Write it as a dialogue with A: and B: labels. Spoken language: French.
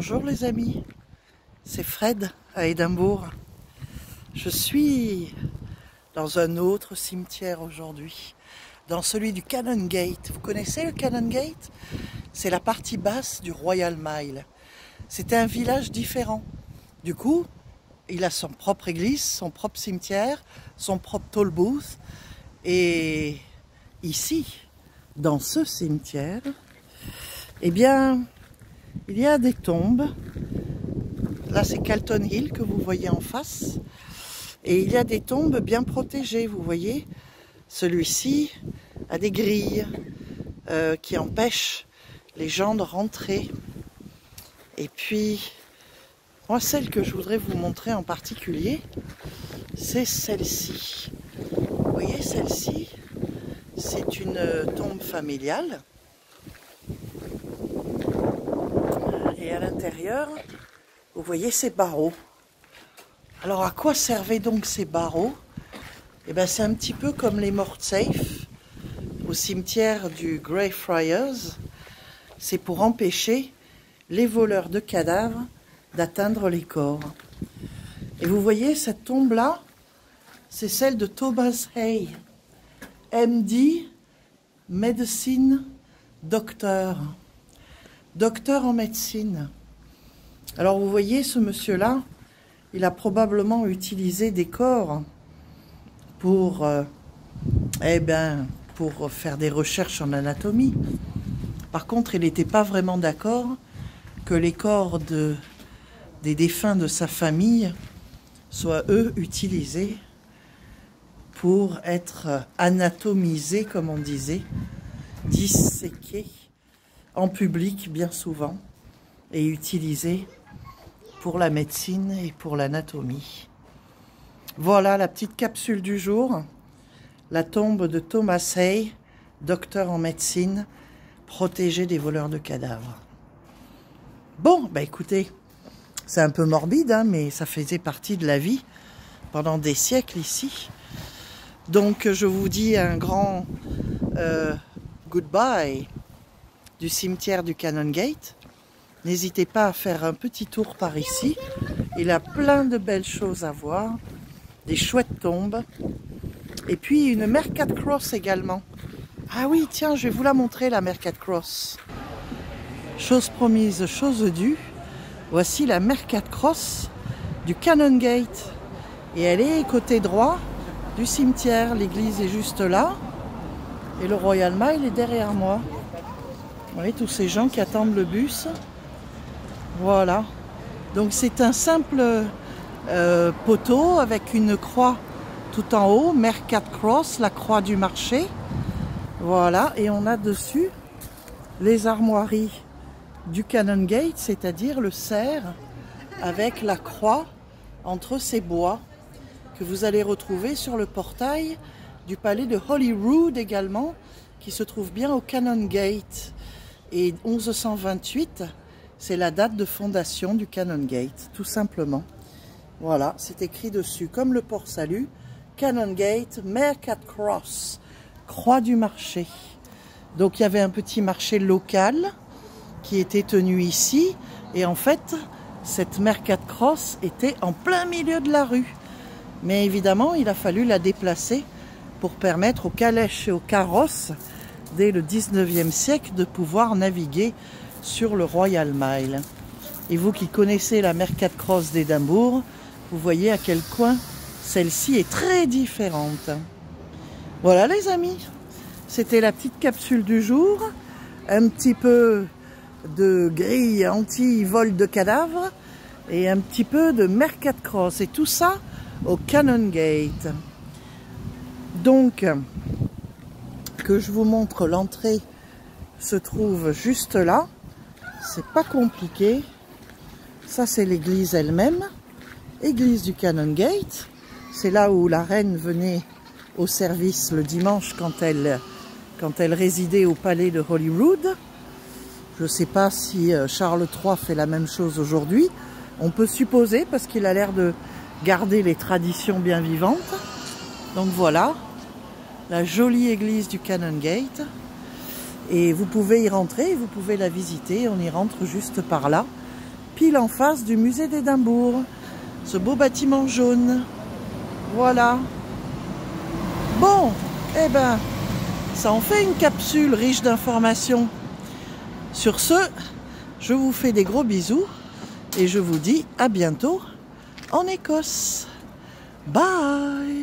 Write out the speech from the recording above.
A: Bonjour les amis, c'est Fred à Édimbourg. Je suis dans un autre cimetière aujourd'hui, dans celui du Canongate. Vous connaissez le Canongate? C'est la partie basse du Royal Mile. C'était un village différent. Du coup, il a son propre église, son propre cimetière, son propre toll booth. Et ici, dans ce cimetière, eh bien, il y a des tombes. Là, c'est Calton Hill que vous voyez en face. Et il y a des tombes bien protégées, vous voyez. Celui-ci a des grilles qui empêchent les gens de rentrer. Et puis, moi, celle que je voudrais vous montrer en particulier, c'est celle-ci. Vous voyez, celle-ci, c'est une tombe familiale. Et à l'intérieur, vous voyez ces barreaux. Alors à quoi servaient donc ces barreaux? Eh bien c'est un petit peu comme les morts-safe au cimetière du Greyfriars. C'est pour empêcher les voleurs de cadavres d'atteindre les corps. Et vous voyez cette tombe-là, c'est celle de Thomas Hay, MD, Medicine, docteur en médecine. Alors vous voyez, ce monsieur-là, il a probablement utilisé des corps pour, pour faire des recherches en anatomie. Par contre, il n'était pas vraiment d'accord que les corps des défunts de sa famille soient, eux, utilisés pour être anatomisés, comme on disait, disséqués en public bien souvent et utilisés pour la médecine et pour l'anatomie. Voilà la petite capsule du jour. La tombe de Thomas Hay, docteur en médecine, protégé des voleurs de cadavres. Bon, bah écoutez, c'est un peu morbide, hein, mais ça faisait partie de la vie pendant des siècles ici. Donc je vous dis un grand goodbye du cimetière du Canongate. N'hésitez pas à faire un petit tour par ici. Il a plein de belles choses à voir. Des chouettes tombes. Et puis une Mercat Cross également. Ah oui, tiens, je vais vous la montrer, la Mercat Cross. Chose promise, chose due. Voici la Mercat Cross du Canongate. Et elle est côté droit du cimetière. L'église est juste là. Et le Royal Mile est derrière moi. Vous voyez tous ces gens qui attendent le bus. Voilà. Donc c'est un simple poteau avec une croix tout en haut. Mercat Cross, la croix du marché. Voilà. Et on a dessus les armoiries du Canongate, c'est-à-dire le cerf avec la croix entre ces bois que vous allez retrouver sur le portail du palais de Holyrood également, qui se trouve bien au Canongate. Et 1128, c'est la date de fondation du Canongate, tout simplement. Voilà, c'est écrit dessus, comme le Port-Salut, Canongate, Mercat Cross, croix du marché. Donc il y avait un petit marché local qui était tenu ici. Et en fait, cette Mercat Cross était en plein milieu de la rue. Mais évidemment, il a fallu la déplacer pour permettre aux calèches et aux carrosses dès le 19e siècle de pouvoir naviguer sur le Royal Mile. Et vous qui connaissez la Mercat Cross d'Édimbourg, vous voyez à quel point celle-ci est très différente. Voilà les amis, c'était la petite capsule du jour, un petit peu de grille anti-vol de cadavres et un petit peu de Mercat Cross, et tout ça au Canongate. Donc, que je vous montre l'entrée se trouve juste là. C'est pas compliqué. Ça, c'est l'église elle-même. Église du Canongate. C'est là où la reine venait au service le dimanche quand elle résidait au palais de Holyrood. Je ne sais pas si Charles III fait la même chose aujourd'hui. On peut supposer parce qu'il a l'air de garder les traditions bien vivantes. Donc voilà, la jolie église du Canongate. Et vous pouvez y rentrer, vous pouvez la visiter. On y rentre juste par là. pile en face du musée d'Édimbourg. Ce beau bâtiment jaune. Voilà. Bon, eh ben, ça en fait une capsule riche d'informations. Sur ce, je vous fais des gros bisous et je vous dis à bientôt en Écosse. Bye!